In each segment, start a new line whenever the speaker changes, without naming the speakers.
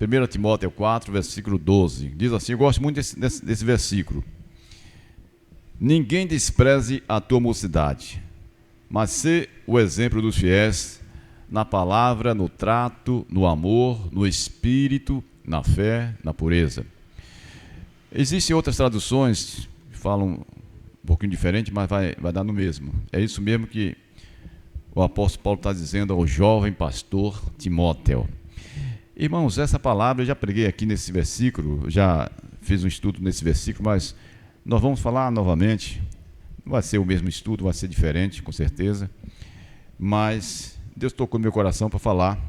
1 Timóteo 4, versículo 12. Diz assim, eu gosto muito desse versículo. Ninguém despreze a tua mocidade, mas sê o exemplo dos fiéis na palavra, no trato, no amor, no espírito, na fé, na pureza. Existem outras traduções que falam um pouquinho diferente, mas vai dar no mesmo. É isso mesmo que o apóstolo Paulo está dizendo ao jovem pastor Timóteo. Irmãos, essa palavra eu já preguei aqui nesse versículo, já fiz um estudo nesse versículo, mas nós vamos falar novamente. Não vai ser o mesmo estudo, vai ser diferente, com certeza. Mas Deus tocou no meu coração para falar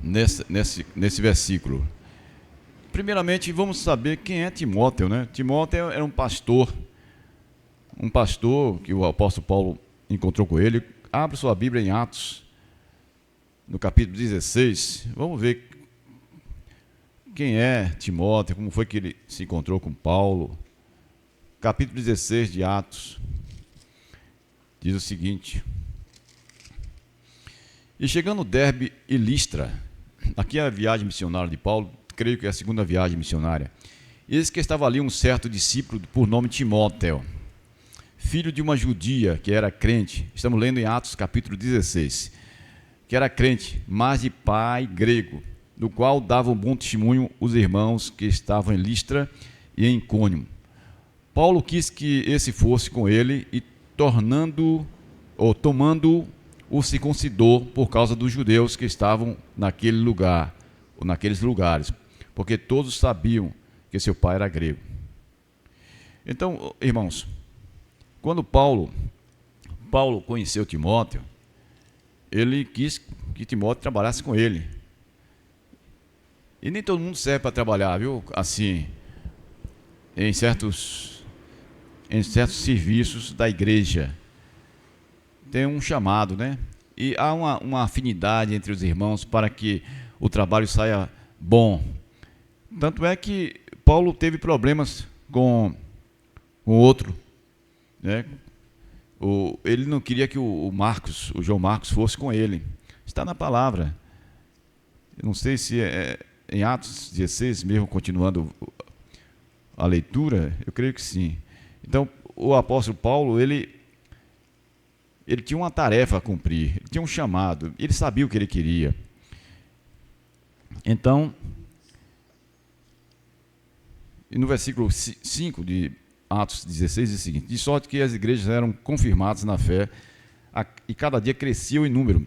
nesse versículo. Primeiramente, vamos saber quem é Timóteo, né? Timóteo era um pastor que o apóstolo Paulo encontrou com ele. Abra sua Bíblia em Atos, no capítulo 16. Vamos ver quem é Timóteo, como foi que ele se encontrou com Paulo. Capítulo 16 de Atos diz o seguinte: E chegando Derbe e Listra, aqui é a viagem missionária de Paulo, creio que é a segunda viagem missionária, eis que estava ali um certo discípulo por nome Timóteo, filho de uma judia que era crente. Estamos lendo em Atos capítulo 16, que era crente, mas de pai grego, do qual davam bom testemunho os irmãos que estavam em Listra e em Icônio. Paulo quis que esse fosse com ele e tomando-o, o circuncidou por causa dos judeus que estavam naquele lugar, ou naqueles lugares, porque todos sabiam que seu pai era grego. Então, irmãos, quando Paulo conheceu Timóteo, ele quis que Timóteo trabalhasse com ele. E nem todo mundo serve para trabalhar, viu? Assim, em certos serviços da igreja. Tem um chamado, né? E há uma afinidade entre os irmãos para que o trabalho saia bom. Tanto é que Paulo teve problemas com outro, né? Ele não queria que o João Marcos fosse com ele. Está na palavra. Eu não sei se é em Atos 16 mesmo, continuando a leitura, eu creio que sim. Então, o apóstolo Paulo, ele tinha uma tarefa a cumprir, ele tinha um chamado, ele sabia o que ele queria. Então, no versículo 5 de Atos 16 diz o seguinte: de sorte que as igrejas eram confirmadas na fé, e cada dia cresciam em número,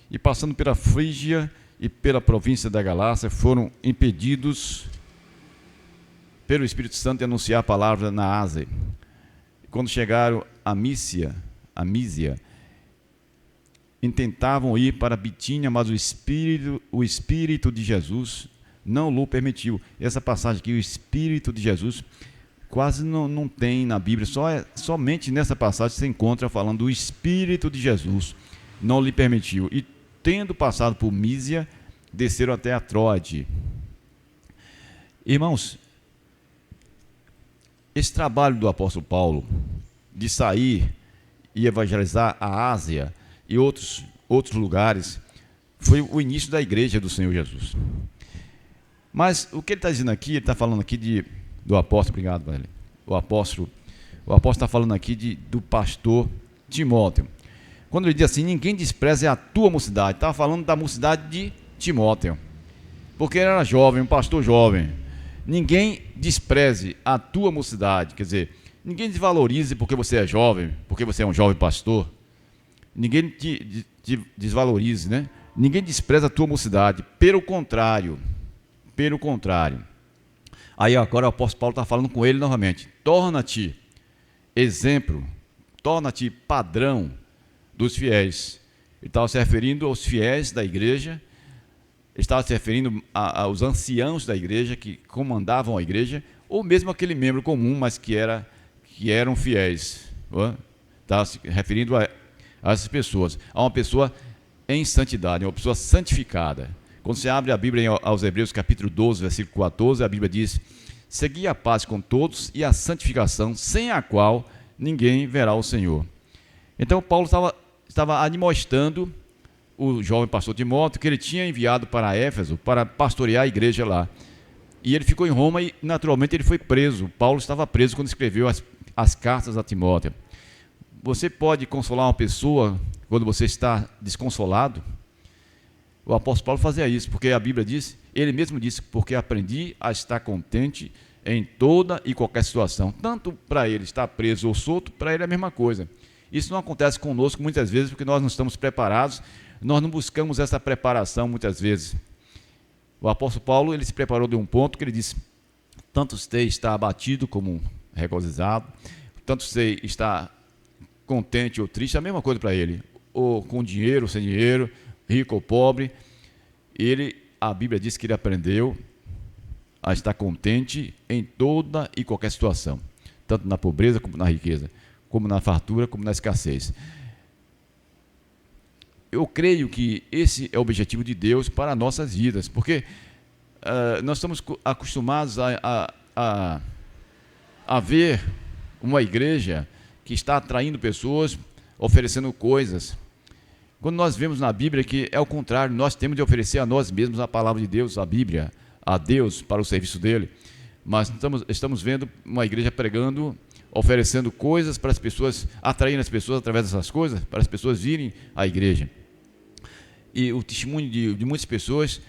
e passando pela Frígia e pela província da Galácia, foram impedidos pelo Espírito Santo de anunciar a palavra na Ásia. Quando chegaram a Mísia, intentavam ir para Bitínia, mas o Espírito de Jesus não lhe permitiu. Essa passagem aqui, o Espírito de Jesus, quase não tem na Bíblia, somente nessa passagem se encontra falando do Espírito de Jesus, não lhe permitiu. E tendo passado por Mísia, desceram até a Troade. Irmãos, esse trabalho do apóstolo Paulo de sair e evangelizar a Ásia e outros lugares foi o início da igreja do Senhor Jesus. Mas o que ele está dizendo aqui, ele está falando aqui do apóstolo, obrigado, Valério. O apóstolo está falando aqui do pastor Timóteo. Quando ele diz assim, ninguém despreze a tua mocidade, estava falando da mocidade de Timóteo, porque ele era jovem, um pastor jovem. Ninguém despreze a tua mocidade, quer dizer, ninguém desvalorize porque você é jovem, porque você é um jovem pastor. Ninguém te desvalorize, né? Ninguém despreza a tua mocidade, pelo contrário. Aí agora o apóstolo Paulo está falando com ele novamente: torna-te exemplo, torna-te padrão dos fiéis. Ele estava se referindo aos fiéis da igreja, estava se referindo aos anciãos da igreja que comandavam a igreja, ou mesmo aquele membro comum, mas que eram fiéis. Estava se referindo a essas pessoas, a uma pessoa em santidade, uma pessoa santificada. Quando você abre a Bíblia aos Hebreus capítulo 12, versículo 14, a Bíblia diz: segui a paz com todos e a santificação, sem a qual ninguém verá o Senhor. Então Paulo estava admoestando o jovem pastor Timóteo, que ele tinha enviado para Éfeso para pastorear a igreja lá. E ele ficou em Roma e, naturalmente, ele foi preso. Paulo estava preso quando escreveu as cartas a Timóteo. Você pode consolar uma pessoa quando você está desconsolado? O apóstolo Paulo fazia isso, porque a Bíblia diz, ele mesmo disse, porque aprendi a estar contente em toda e qualquer situação. Tanto para ele estar preso ou solto, para ele é a mesma coisa. Isso não acontece conosco muitas vezes porque nós não estamos preparados, nós não buscamos essa preparação muitas vezes. O apóstolo Paulo, ele se preparou de um ponto que ele disse, tanto sei estar abatido como regozijado, tanto sei estar contente ou triste, é a mesma coisa para ele, ou com dinheiro ou sem dinheiro, rico ou pobre. A Bíblia diz que ele aprendeu a estar contente em toda e qualquer situação, tanto na pobreza como na riqueza, como na fartura, como na escassez. Eu creio que esse é o objetivo de Deus para nossas vidas, porque nós estamos acostumados a ver uma igreja que está atraindo pessoas, oferecendo coisas, quando nós vemos na Bíblia que é o contrário, nós temos de oferecer a nós mesmos a palavra de Deus, a Bíblia, a Deus para o serviço dele. Mas estamos vendo uma igreja pregando, oferecendo coisas para as pessoas, atraindo as pessoas através dessas coisas, para as pessoas virem à igreja. E o testemunho de muitas pessoas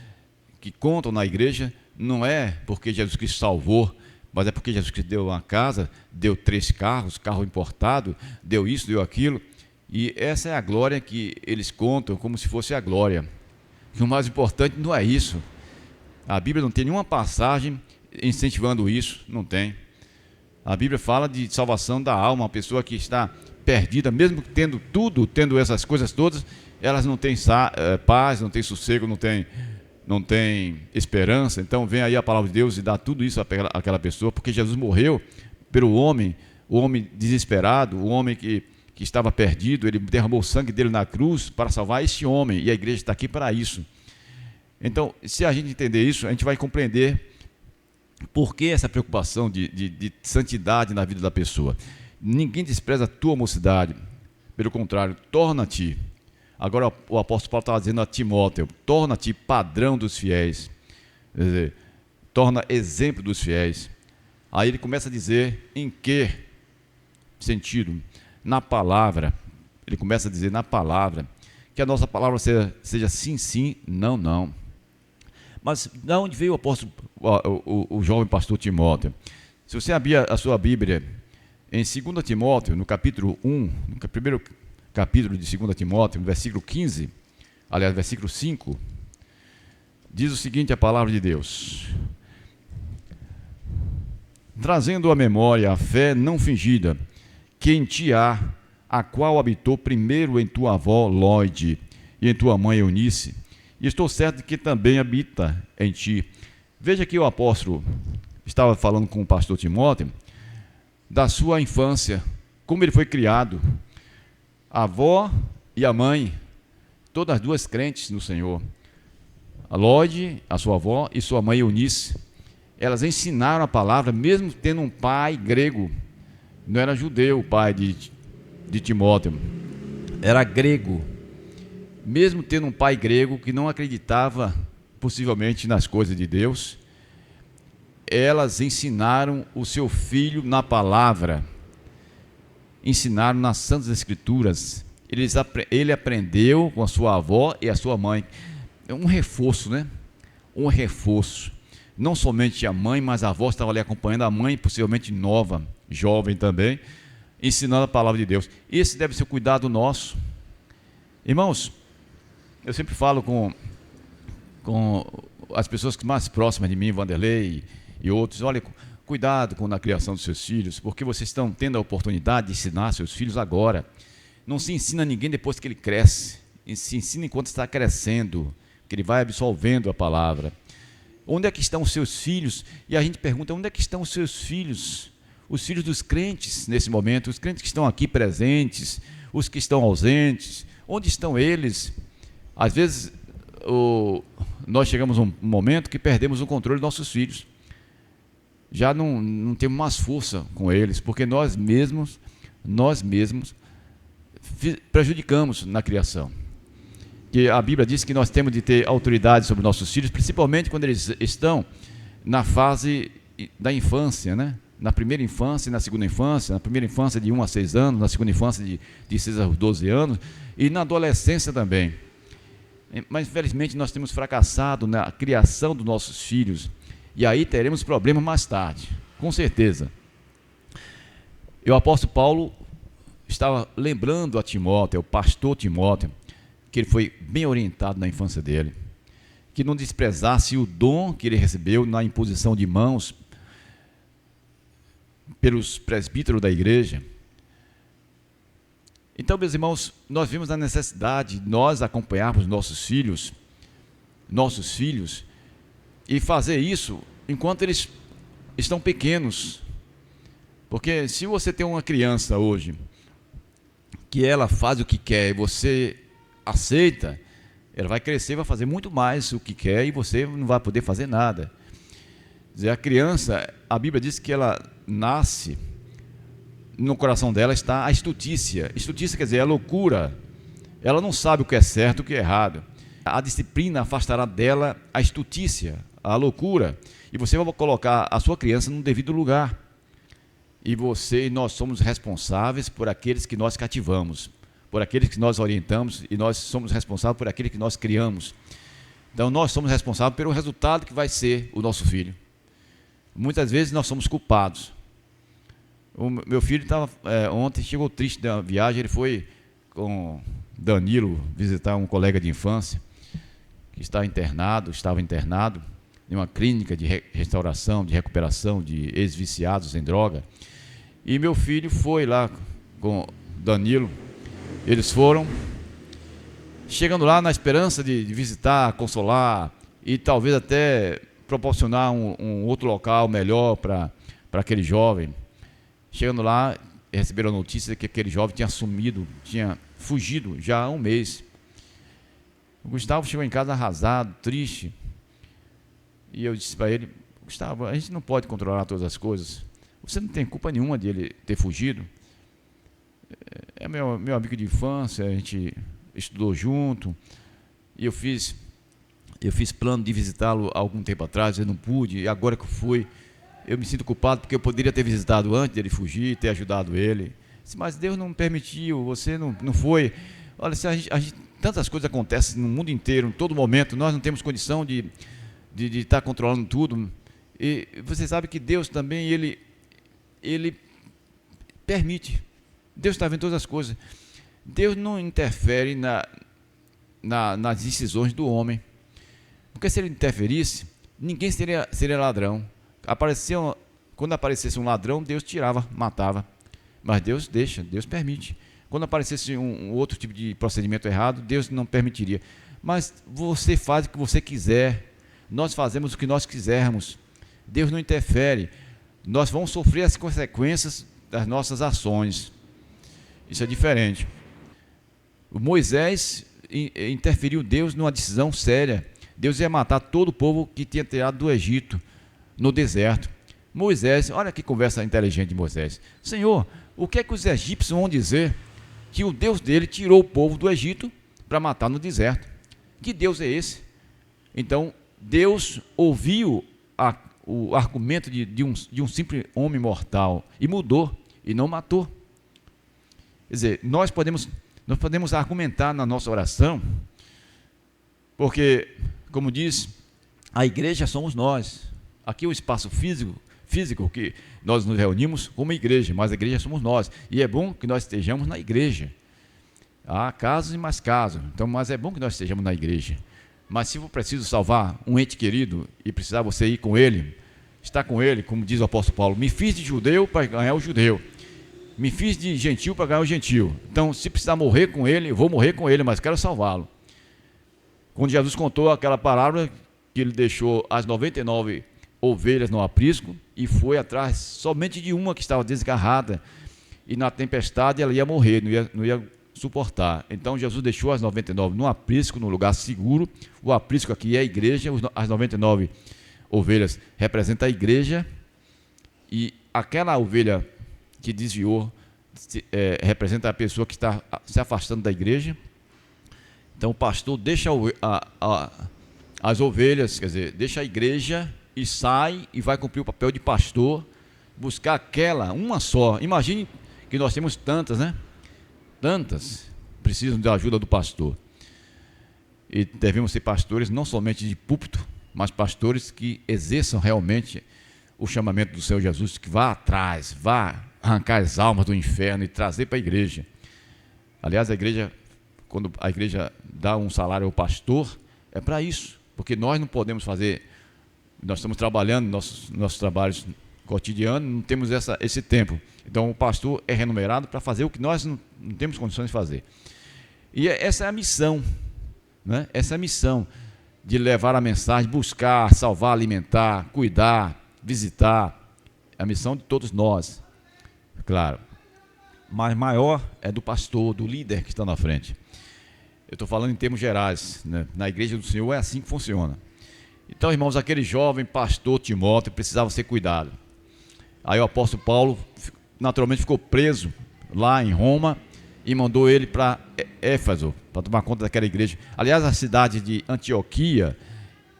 que contam na igreja não é porque Jesus Cristo salvou, mas é porque Jesus Cristo deu uma casa, deu 3 carros, carro importado, deu isso, deu aquilo. E essa é a glória que eles contam como se fosse a glória. E o mais importante não é isso. A Bíblia não tem nenhuma passagem incentivando isso, não tem. A Bíblia fala de salvação da alma, uma pessoa que está perdida, mesmo tendo tudo, tendo essas coisas todas, elas não têm paz, não têm sossego, não tem esperança. Então vem aí a palavra de Deus e dá tudo isso àquela pessoa, porque Jesus morreu pelo homem, o homem desesperado, o homem que estava perdido, ele derramou o sangue dele na cruz para salvar esse homem, e a igreja está aqui para isso. Então, se a gente entender isso, a gente vai compreender por que essa preocupação de santidade na vida da pessoa. Ninguém despreza a tua mocidade, pelo contrário, torna-te. Agora o apóstolo Paulo estava dizendo a Timóteo, torna-te padrão dos fiéis, quer dizer, torna exemplo dos fiéis. Aí ele começa a dizer em que sentido? Na palavra. Ele começa a dizer na palavra, que a nossa palavra seja sim, sim, não, não. Mas de onde veio o apóstolo, o jovem pastor Timóteo? Se você abrir a sua Bíblia em 2 Timóteo, no capítulo 1, no primeiro capítulo de 2 Timóteo, no versículo 15, aliás, versículo 5, diz o seguinte, a palavra de Deus: trazendo à memória a fé não fingida, que em ti há, a qual habitou primeiro em tua avó Lóide e em tua mãe Eunice, e estou certo de que também habita em ti. Veja que o apóstolo estava falando com o pastor Timóteo da sua infância, como ele foi criado. A avó e a mãe, todas as duas crentes no Senhor. A Lóide, a sua avó, e sua mãe Eunice, elas ensinaram a palavra, mesmo tendo um pai grego. Não era judeu o pai de Timóteo, era grego. Mesmo tendo um pai grego que não acreditava possivelmente nas coisas de Deus, elas ensinaram o seu filho na palavra, ensinaram nas Santas Escrituras. Ele aprendeu com a sua avó e a sua mãe. É um reforço, né? Um reforço. Não somente a mãe, mas a avó estava ali acompanhando a mãe, possivelmente nova, jovem também, ensinando a palavra de Deus. Esse deve ser o cuidado nosso. Irmãos, eu sempre falo com as pessoas mais próximas de mim, Vanderlei e outros, olha, cuidado na criação dos seus filhos, porque vocês estão tendo a oportunidade de ensinar seus filhos agora. Não se ensina a ninguém depois que ele cresce, se ensina enquanto está crescendo, que ele vai absorvendo a palavra. Onde é que estão os seus filhos? E a gente pergunta, onde é que estão os seus filhos? Os filhos dos crentes nesse momento, os crentes que estão aqui presentes, os que estão ausentes, onde estão eles? Às vezes, nós chegamos a um momento que perdemos o controle dos nossos filhos. Já não temos mais força com eles, porque nós mesmos prejudicamos na criação. que a Bíblia diz que nós temos de ter autoridade sobre nossos filhos, principalmente quando eles estão na fase da infância, né? Na primeira infância e na segunda infância, na primeira infância de 1 a 6 anos, na segunda infância de 6 a 12 anos, e na adolescência também. Mas, infelizmente, nós temos fracassado na criação dos nossos filhos, e aí teremos problemas mais tarde, com certeza. E o apóstolo Paulo estava lembrando a Timóteo, o pastor Timóteo, que ele foi bem orientado na infância dele, que não desprezasse o dom que ele recebeu na imposição de mãos pelos presbíteros da igreja. Então, meus irmãos, nós vimos a necessidade de nós acompanharmos nossos filhos, e fazer isso enquanto eles estão pequenos. Porque se você tem uma criança hoje, que ela faz o que quer e você aceita, ela vai crescer, vai fazer muito mais o que quer e você não vai poder fazer nada. Quer dizer, a criança, a Bíblia diz que ela nasce, no coração dela está a estutícia. Estutícia quer dizer a loucura. Ela não sabe o que é certo e o que é errado. A disciplina afastará dela a estutícia, a loucura. E você vai colocar a sua criança no devido lugar. E você e nós somos responsáveis por aqueles que nós cativamos, por aqueles que nós orientamos, e nós somos responsáveis por aqueles que nós criamos. Então nós somos responsáveis pelo resultado que vai ser o nosso filho. Muitas vezes nós somos culpados. O meu filho estava ontem, chegou triste da viagem, ele foi com Danilo visitar um colega de infância que estava internado em uma clínica de restauração, de recuperação de ex-viciados em droga. E meu filho foi lá com Danilo. Eles foram, chegando lá na esperança de visitar, consolar e talvez até proporcionar um outro local melhor para aquele jovem. Chegando lá, receberam a notícia de que aquele jovem tinha fugido já há um mês. O Gustavo chegou em casa arrasado, triste. E eu disse para ele: Gustavo, a gente não pode controlar todas as coisas. Você não tem culpa nenhuma de ele ter fugido. É meu amigo de infância, a gente estudou junto. E eu fiz plano de visitá-lo há algum tempo atrás, eu não pude. E agora que eu fui, eu me sinto culpado porque eu poderia ter visitado antes dele fugir, ter ajudado ele. Mas Deus não permitiu, você não foi. Olha, se a gente, tantas coisas acontecem no mundo inteiro, em todo momento, nós não temos condição de estar controlando tudo. E você sabe que Deus também, ele permite. Deus está vendo todas as coisas. Deus não interfere nas decisões do homem. Porque se ele interferisse, ninguém seria ladrão. Quando aparecesse um ladrão, Deus tirava, matava. Mas Deus deixa, Deus permite. Quando aparecesse um outro tipo de procedimento errado, Deus não permitiria. Mas você faz o que você quiser. Nós fazemos o que nós quisermos. Deus não interfere. Nós vamos sofrer as consequências das nossas ações. Isso é diferente. O Moisés interferiu Deus numa decisão séria. Deus ia matar todo o povo que tinha tirado do Egito, no deserto. Moisés, olha que conversa inteligente de Moisés. Senhor, o que é que os egípcios vão dizer que o Deus dele tirou o povo do Egito para matar no deserto? Que Deus é esse? Então, Deus ouviu o argumento de um simples homem mortal e mudou, e não matou. Quer dizer, nós podemos argumentar na nossa oração, porque, como diz, a igreja somos nós. Aqui é o espaço físico que nós nos reunimos como igreja, mas a igreja somos nós. E é bom que nós estejamos na igreja. Há casos e mais casos, então, mas é bom que nós estejamos na igreja. Mas se for preciso salvar um ente querido e precisar você ir com ele, estar com ele, como diz o apóstolo Paulo, me fiz de judeu para ganhar o judeu, me fiz de gentil para ganhar o gentil. Então, se precisar morrer com ele, eu vou morrer com ele, mas quero salvá-lo. Quando Jesus contou aquela palavra que ele deixou as 99 ovelhas no aprisco e foi atrás somente de uma que estava desgarrada, e na tempestade ela ia morrer, não ia suportar. Então Jesus deixou as 99 no aprisco, no lugar seguro. O aprisco aqui é a igreja, as 99 ovelhas representam a igreja, e aquela ovelha que desviou representa a pessoa que está se afastando da igreja. Então o pastor deixa as ovelhas, quer dizer, deixa a igreja e sai e vai cumprir o papel de pastor, buscar aquela, uma só. Imagine que nós temos tantas, né? Tantas precisam da ajuda do pastor. E devemos ser pastores não somente de púlpito, mas pastores que exerçam realmente o chamamento do Senhor Jesus, que vá atrás, vá arrancar as almas do inferno e trazer para a igreja. Aliás, a igreja, quando a igreja dá um salário ao pastor, é para isso, porque nós não podemos fazer, nós estamos trabalhando nossos trabalhos cotidianos, não temos esse tempo. Então o pastor é remunerado para fazer o que nós não temos condições de fazer. E essa é a missão, né? Essa é a missão de levar a mensagem, buscar, salvar, alimentar, cuidar, visitar. É a missão de todos nós, claro. Mas maior é do pastor, do líder que está na frente. Eu estou falando em termos gerais, né? Na igreja do Senhor é assim que funciona. Então, irmãos, aquele jovem pastor Timóteo precisava ser cuidado. Aí o apóstolo Paulo naturalmente ficou preso lá em Roma e mandou ele para Éfeso, para tomar conta daquela igreja. Aliás, a cidade de Antioquia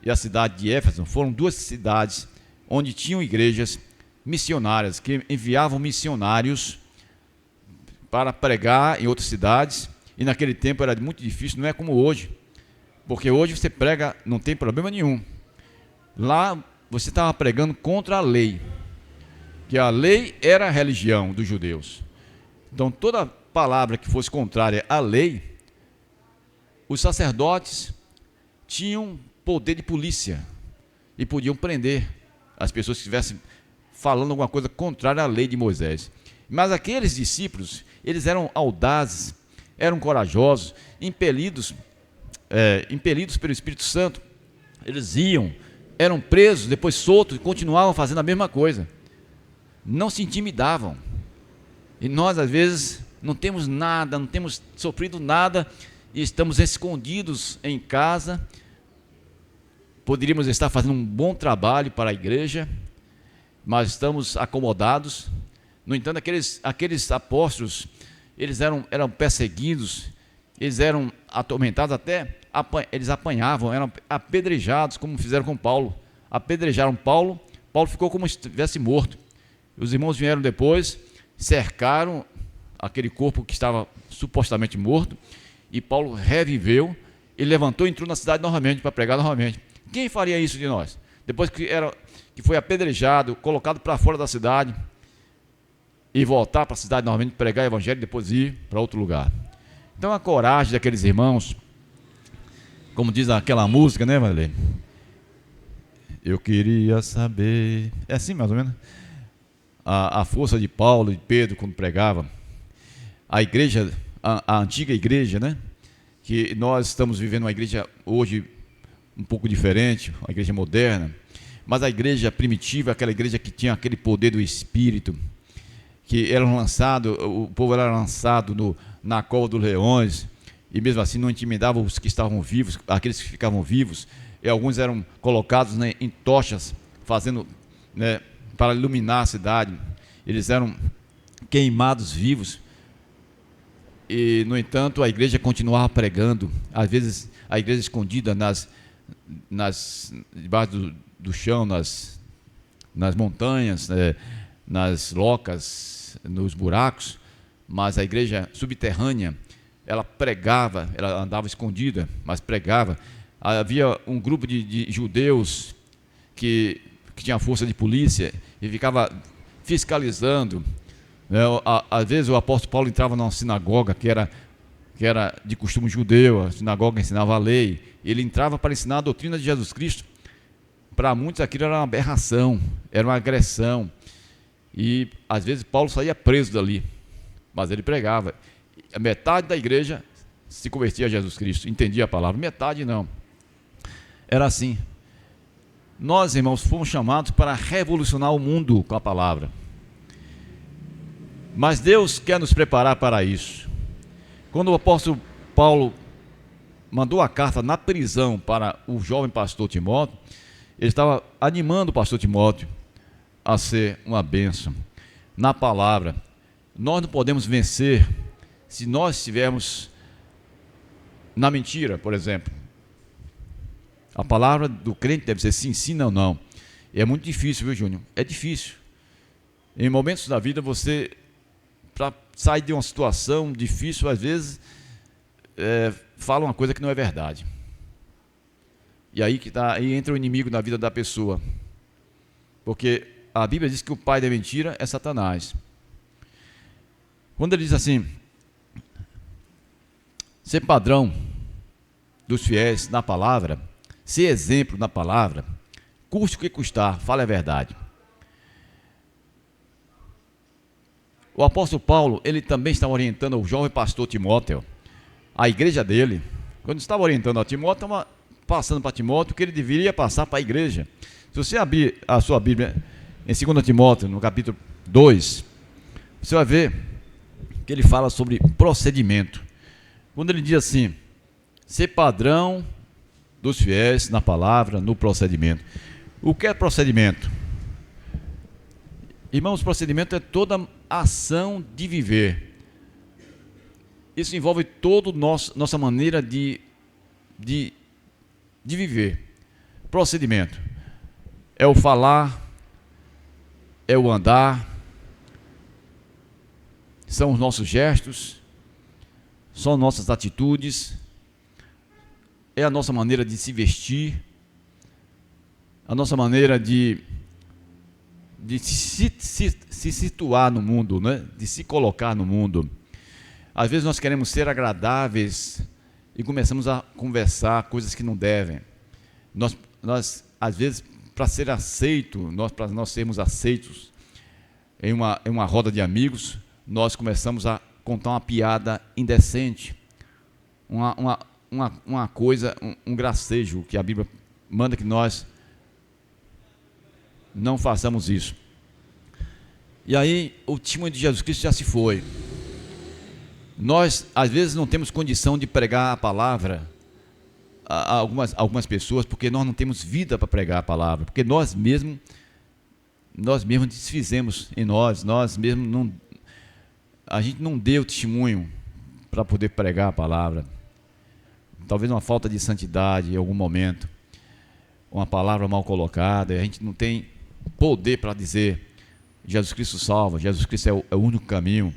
e a cidade de Éfeso foram duas cidades onde tinham igrejas missionárias, que enviavam missionários para pregar em outras cidades. E naquele tempo era muito difícil, não é como hoje, porque hoje você prega, não tem problema nenhum. Lá você estava pregando contra a lei, que a lei era a religião dos judeus. Então toda palavra que fosse contrária à lei, os sacerdotes tinham poder de polícia e podiam prender as pessoas que estivessem falando alguma coisa contrária à lei de Moisés. Mas aqueles discípulos, eles eram audazes, eram corajosos, impelidos pelo Espírito Santo. Eles iam, eram presos, depois soltos e continuavam fazendo a mesma coisa. Não se intimidavam. E nós, às vezes, não temos nada, não temos sofrido nada e estamos escondidos em casa. Poderíamos estar fazendo um bom trabalho para a igreja, mas estamos acomodados. No entanto, aqueles apóstolos, eles eram perseguidos, eles eram atormentados, até eles apanhavam, eram apedrejados, como fizeram com Paulo. Apedrejaram Paulo, Paulo ficou como se estivesse morto. Os irmãos vieram depois, cercaram aquele corpo que estava supostamente morto, e Paulo reviveu, e levantou e entrou na cidade novamente, para pregar novamente. Quem faria isso de nós? Depois que foi apedrejado, colocado para fora da cidade, e voltar para a cidade novamente, pregar o evangelho, e depois ir para outro lugar. Então a coragem daqueles irmãos, como diz aquela música, né, Marlene? Eu queria saber, é assim mais ou menos, a força de Paulo e de Pedro quando pregava. A igreja, a antiga igreja, né? Que nós estamos vivendo uma igreja hoje um pouco diferente, uma igreja moderna, mas a igreja primitiva, aquela igreja que tinha aquele poder do Espírito, que eram lançados, o povo era lançado na cova dos leões, e mesmo assim não intimidava os que estavam vivos, aqueles que ficavam vivos, e alguns eram colocados, né, em tochas, fazendo, né, para iluminar a cidade. Eles eram queimados vivos, e no entanto a igreja continuava pregando, às vezes a igreja escondida debaixo do chão, nas montanhas, nas locas, nos buracos, mas a igreja subterrânea, ela pregava, ela andava escondida, mas pregava. Havia um grupo de judeus que tinha força de polícia e ficava fiscalizando, né? Às vezes o apóstolo Paulo entrava numa sinagoga que era de costume judeu, a sinagoga ensinava a lei, ele entrava para ensinar a doutrina de Jesus Cristo. Para muitos aquilo era uma aberração, era uma agressão, e às vezes Paulo saía preso dali, mas ele pregava. A metade da igreja se convertia a Jesus Cristo, entendia a palavra, metade não. Era assim. Nós, irmãos, fomos chamados para revolucionar o mundo com a palavra, mas Deus quer nos preparar para isso. Quando o apóstolo Paulo mandou a carta na prisão para o jovem pastor Timóteo, ele estava animando o pastor Timóteo a ser uma bênção na palavra. Nós não podemos vencer se nós estivermos na mentira, por exemplo. A palavra do crente deve ser sim, sim, não, não. E é muito difícil, viu, Júnior? É difícil. Em momentos da vida, você, para sair de uma situação difícil, às vezes, fala uma coisa que não é verdade. E aí, aí entra o inimigo na vida da pessoa. Porque a Bíblia diz que o pai da mentira é Satanás. Quando ele diz assim, ser padrão dos fiéis na palavra, ser exemplo na palavra, custe o que custar, fale a verdade. O apóstolo Paulo, ele também estava orientando o jovem pastor Timóteo, a igreja dele. Quando estava orientando a Timóteo, estava passando para Timóteo o que ele deveria passar para a igreja. Se você abrir a sua Bíblia em 2 Timóteo, no capítulo 2, você vai ver que ele fala sobre procedimento. Quando ele diz assim, ser padrão dos fiéis na palavra, no procedimento. O que é procedimento? Irmãos, procedimento é toda ação de viver. Isso envolve toda nossa maneira de viver. Procedimento é o falar, é o andar, são os nossos gestos, são nossas atitudes, é a nossa maneira de se vestir, a nossa maneira de se situar no mundo, né? De se colocar no mundo. Às vezes nós queremos ser agradáveis e começamos a conversar coisas que não devem. Nós às vezes, para ser aceito, para nós sermos aceitos em uma roda de amigos, nós começamos a contar uma piada indecente, uma coisa, um gracejo, que a Bíblia manda que nós não façamos isso. E aí o testemunho de Jesus Cristo já se foi. Nós às vezes não temos condição de pregar a palavra a algumas pessoas, porque nós não temos vida para pregar a palavra, porque nós mesmos desfizemos em nós mesmos não, a gente não deu testemunho para poder pregar a palavra. Talvez uma falta de santidade em algum momento, uma palavra mal colocada, a gente não tem poder para dizer Jesus Cristo salva, Jesus Cristo é o único caminho.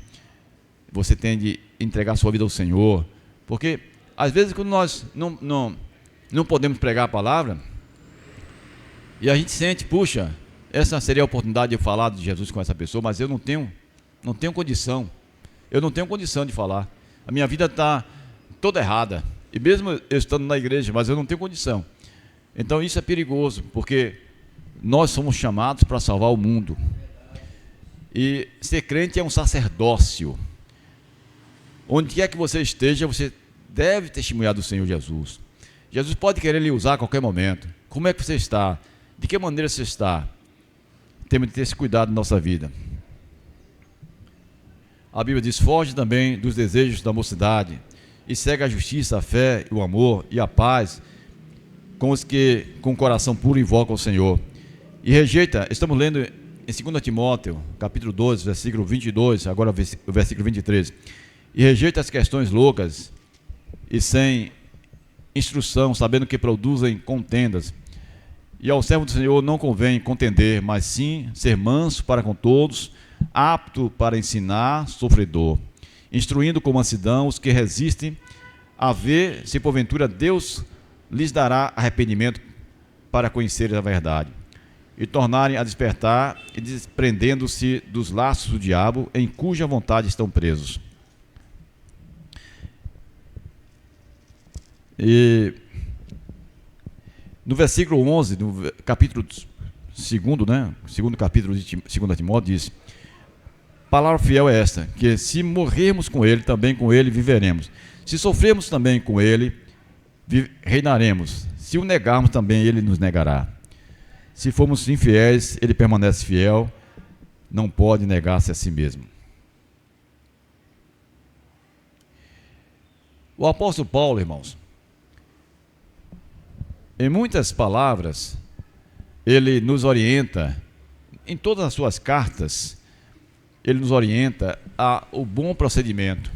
Você tem de entregar sua vida ao Senhor, porque às vezes quando nós não podemos pregar a palavra, e a gente sente, puxa, essa seria a oportunidade de eu falar de Jesus com essa pessoa, mas eu não tenho condição, eu não tenho condição de falar, a minha vida está toda errada, e mesmo eu estando na igreja, mas eu não tenho condição. Então isso é perigoso, porque nós somos chamados para salvar o mundo, e ser crente é um sacerdócio. Onde quer que você esteja, você deve testemunhar do Senhor Jesus. Jesus pode querer lhe usar a qualquer momento. Como é que você está? De que maneira você está? Temos de ter esse cuidado na nossa vida. A Bíblia diz, foge também dos desejos da mocidade e segue a justiça, a fé, o amor e a paz com os que com o coração puro invocam o Senhor. E rejeita, estamos lendo em 2 Timóteo, capítulo 12, versículo 22, agora o versículo 23. E rejeita as questões loucas e sem instrução, sabendo que produzem contendas. E ao servo do Senhor não convém contender, mas sim ser manso para com todos, apto para ensinar, sofredor, instruindo com mansidão os que resistem, a ver se porventura Deus lhes dará arrependimento para conhecerem a verdade, e tornarem a despertar e desprendendo-se dos laços do diabo, em cuja vontade estão presos. E no versículo 11, no capítulo 2, né? Segundo capítulo de 2 Timóteo, diz: palavra fiel é esta, que se morrermos com ele, também com ele viveremos. Se sofrermos também com ele, reinaremos. Se o negarmos, também ele nos negará. Se formos infiéis, ele permanece fiel, não pode negar-se a si mesmo. O apóstolo Paulo, irmãos, em muitas palavras, ele nos orienta, em todas as suas cartas, ele nos orienta ao bom procedimento.